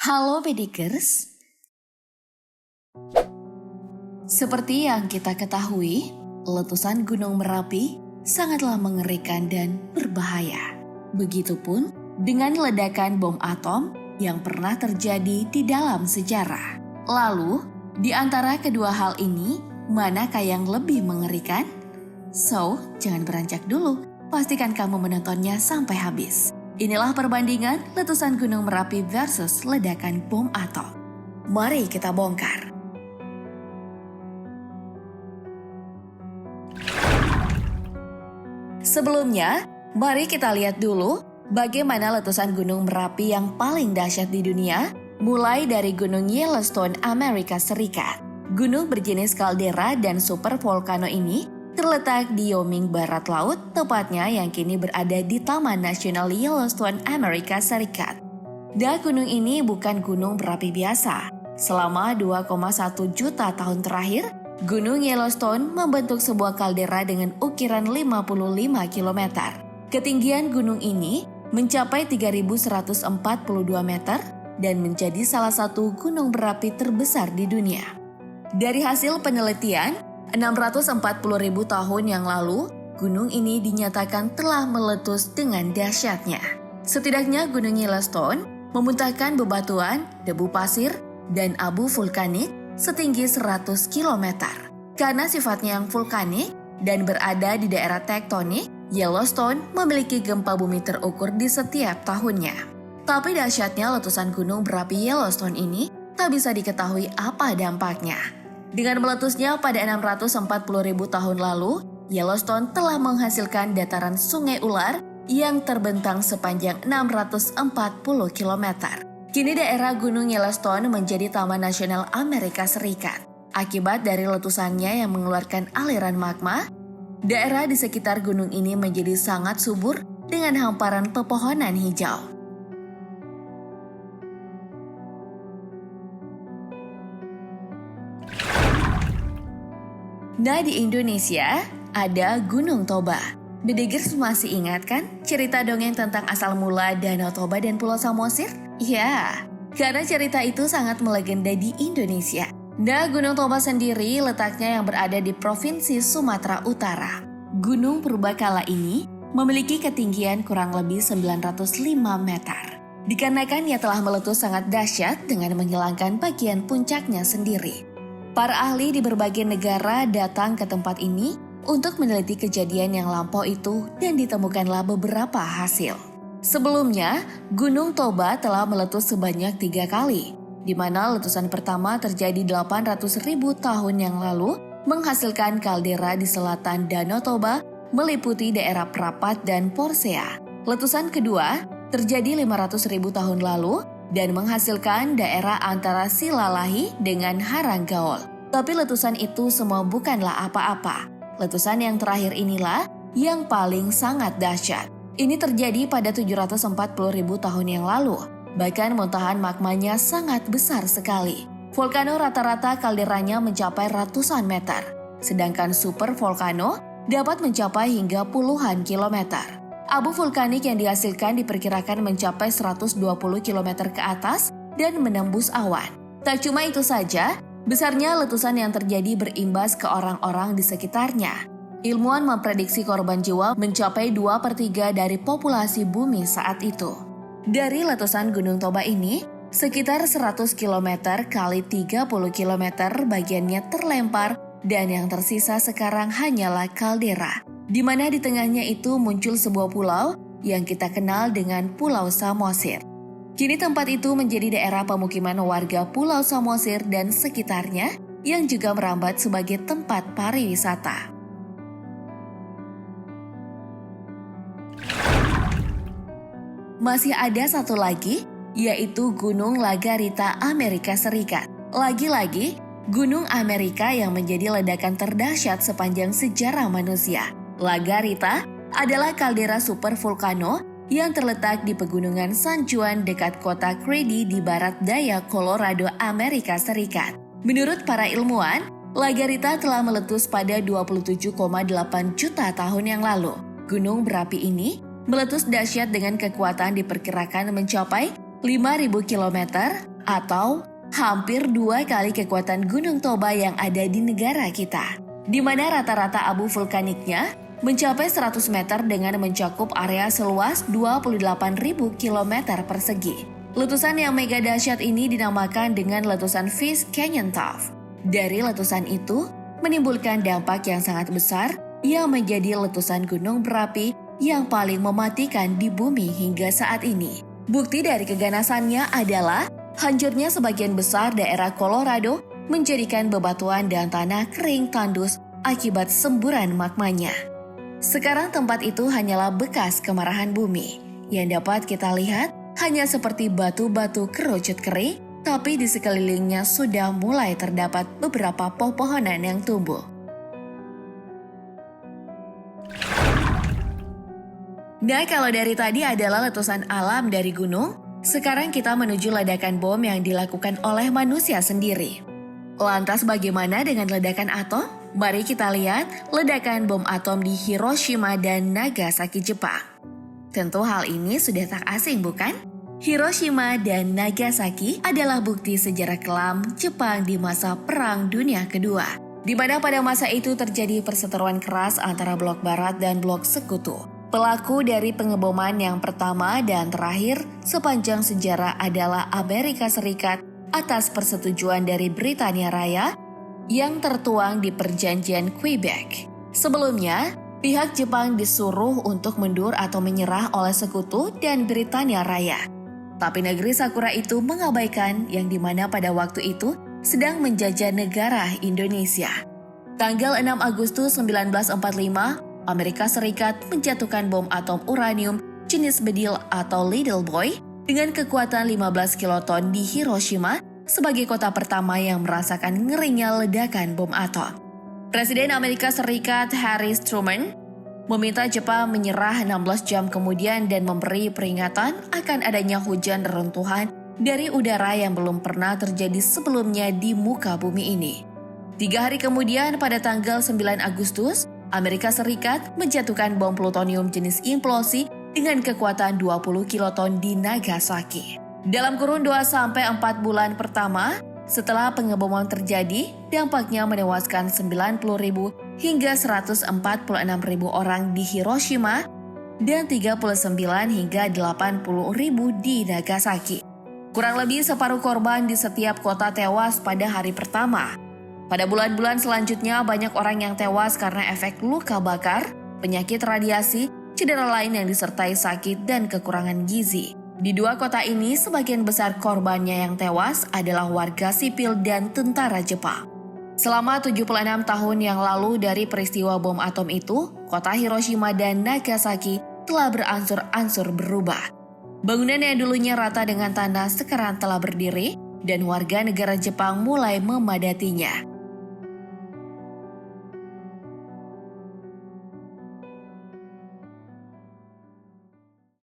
Halo Bedikers, seperti yang kita ketahui, letusan Gunung Merapi sangatlah mengerikan dan berbahaya. Begitupun dengan ledakan bom atom yang pernah terjadi di dalam sejarah. Lalu, di antara kedua hal ini, manakah yang lebih mengerikan? So, jangan beranjak dulu, pastikan kamu menontonnya sampai habis. Inilah perbandingan letusan Gunung Merapi versus ledakan bom atom. Mari kita bongkar. Sebelumnya, mari kita lihat dulu bagaimana letusan Gunung Merapi yang paling dahsyat di dunia, mulai dari Gunung Yellowstone, Amerika Serikat. Gunung berjenis kaldera dan supervolcano ini terletak di Wyoming barat laut, tepatnya yang kini berada di Taman Nasional Yellowstone, Amerika Serikat. Dan gunung ini bukan gunung berapi biasa. Selama 2,1 juta tahun terakhir, Gunung Yellowstone membentuk sebuah kaldera dengan ukiran 55 km. Ketinggian gunung ini mencapai 3.142 meter dan menjadi salah satu gunung berapi terbesar di dunia. Dari hasil penelitian, 640.000 tahun yang lalu, gunung ini dinyatakan telah meletus dengan dahsyatnya. Setidaknya Gunung Yellowstone memuntahkan bebatuan, debu pasir, dan abu vulkanik setinggi 100 km. Karena sifatnya yang vulkanik dan berada di daerah tektonik, Yellowstone memiliki gempa bumi terukur di setiap tahunnya. Tapi dahsyatnya letusan gunung berapi Yellowstone ini tak bisa diketahui apa dampaknya. Dengan meletusnya pada 640.000 tahun lalu, Yellowstone telah menghasilkan dataran sungai ular yang terbentang sepanjang 640 km. Kini daerah Gunung Yellowstone menjadi Taman Nasional Amerika Serikat. Akibat dari letusannya yang mengeluarkan aliran magma, daerah di sekitar gunung ini menjadi sangat subur dengan hamparan pepohonan hijau. Nah, di Indonesia ada Gunung Toba. Bedegers masih ingat kan cerita dongeng tentang asal mula Danau Toba dan Pulau Samosir? Ya, karena cerita itu sangat melegenda di Indonesia. Nah, Gunung Toba sendiri letaknya yang berada di Provinsi Sumatera Utara. Gunung purbakala ini memiliki ketinggian kurang lebih 905 meter. Dikarenakan ia telah meletus sangat dahsyat dengan menghilangkan bagian puncaknya sendiri. Para ahli di berbagai negara datang ke tempat ini untuk meneliti kejadian yang lampau itu dan ditemukanlah beberapa hasil. Sebelumnya, Gunung Toba telah meletus sebanyak 3 kali, di mana letusan pertama terjadi 800.000 tahun yang lalu menghasilkan kaldera di selatan Danau Toba meliputi daerah Prapat dan Porsea. Letusan kedua terjadi 500.000 tahun lalu dan menghasilkan daerah antara Silalahi dengan Haranggaol. Tapi letusan itu semua bukanlah apa-apa. Letusan yang terakhir inilah yang paling sangat dahsyat. Ini terjadi pada 740.000 tahun yang lalu. Bahkan muntahan magmanya sangat besar sekali. Volcano rata-rata kalderanya mencapai ratusan meter. Sedangkan supervolcano dapat mencapai hingga puluhan kilometer. Abu vulkanik yang dihasilkan diperkirakan mencapai 120 km ke atas dan menembus awan. Tak cuma itu saja, besarnya letusan yang terjadi berimbas ke orang-orang di sekitarnya. Ilmuwan memprediksi korban jiwa mencapai 2/3 dari populasi bumi saat itu. Dari letusan Gunung Toba ini, sekitar 100 km kali 30 km bagiannya terlempar dan yang tersisa sekarang hanyalah kaldera, di mana di tengahnya itu muncul sebuah pulau yang kita kenal dengan Pulau Samosir. Kini tempat itu menjadi daerah pemukiman warga Pulau Samosir dan sekitarnya yang juga merambat sebagai tempat pariwisata. Masih ada satu lagi, yaitu Gunung Lagarita, Amerika Serikat. Lagi-lagi, Gunung Amerika yang menjadi ledakan terdahsyat sepanjang sejarah manusia. Lagarita adalah kaldera supervolcano yang terletak di pegunungan San Juan dekat kota Grady di barat daya Colorado, Amerika Serikat. Menurut para ilmuwan, Lagarita telah meletus pada 27,8 juta tahun yang lalu. Gunung berapi ini meletus dahsyat dengan kekuatan diperkirakan mencapai 5.000 km atau hampir 2 kali kekuatan Gunung Toba yang ada di negara kita, di mana rata-rata abu vulkaniknya mencapai 100 meter dengan mencakup area seluas 28.000 km persegi. Letusan yang mega dahsyat ini dinamakan dengan letusan Fish Canyon Tuff. Dari letusan itu, menimbulkan dampak yang sangat besar yang menjadi letusan gunung berapi yang paling mematikan di bumi hingga saat ini. Bukti dari keganasannya adalah hancurnya sebagian besar daerah Colorado menjadikan bebatuan dan tanah kering tandus akibat semburan magmanya. Sekarang tempat itu hanyalah bekas kemarahan bumi yang dapat kita lihat hanya seperti batu-batu kerucut kering, tapi di sekelilingnya sudah mulai terdapat beberapa pepohonan yang tumbuh. Nah, kalau dari tadi adalah letusan alam dari gunung, sekarang kita menuju ledakan bom yang dilakukan oleh manusia sendiri. Lantas bagaimana dengan ledakan atom? Mari kita lihat ledakan bom atom di Hiroshima dan Nagasaki, Jepang. Tentu hal ini sudah tak asing, bukan? Hiroshima dan Nagasaki adalah bukti sejarah kelam Jepang di masa Perang Dunia Kedua, di mana pada masa itu terjadi perseteruan keras antara blok barat dan blok sekutu. Pelaku dari pengeboman yang pertama dan terakhir sepanjang sejarah adalah Amerika Serikat atas persetujuan dari Britania Raya yang tertuang di Perjanjian Quebec. Sebelumnya, pihak Jepang disuruh untuk mundur atau menyerah oleh sekutu dan Britania Raya. Tapi negeri Sakura itu mengabaikan yang dimana pada waktu itu sedang menjajah negara Indonesia. Tanggal 6 Agustus 1945, Amerika Serikat menjatuhkan bom atom uranium jenis bedil atau Little Boy dengan kekuatan 15 kiloton di Hiroshima sebagai kota pertama yang merasakan ngerinya ledakan bom atom. Presiden Amerika Serikat Harry Truman meminta Jepang menyerah 16 jam kemudian dan memberi peringatan akan adanya hujan reruntuhan dari udara yang belum pernah terjadi sebelumnya di muka bumi ini. 3 hari kemudian pada tanggal 9 Agustus, Amerika Serikat menjatuhkan bom plutonium jenis implosi dengan kekuatan 20 kiloton di Nagasaki. Dalam kurun 2-4 bulan pertama, setelah pengeboman terjadi, dampaknya menewaskan 90.000 hingga 146.000 orang di Hiroshima dan 39 hingga 80.000 di Nagasaki. Kurang lebih separuh korban di setiap kota tewas pada hari pertama. Pada bulan-bulan selanjutnya banyak orang yang tewas karena efek luka bakar, penyakit radiasi, cedera lain yang disertai sakit dan kekurangan gizi. Di 2 kota ini, sebagian besar korbannya yang tewas adalah warga sipil dan tentara Jepang. Selama 76 tahun yang lalu dari peristiwa bom atom itu, kota Hiroshima dan Nagasaki telah berangsur-angsur berubah. Bangunan yang dulunya rata dengan tanah sekarang telah berdiri dan warga negara Jepang mulai memadatinya.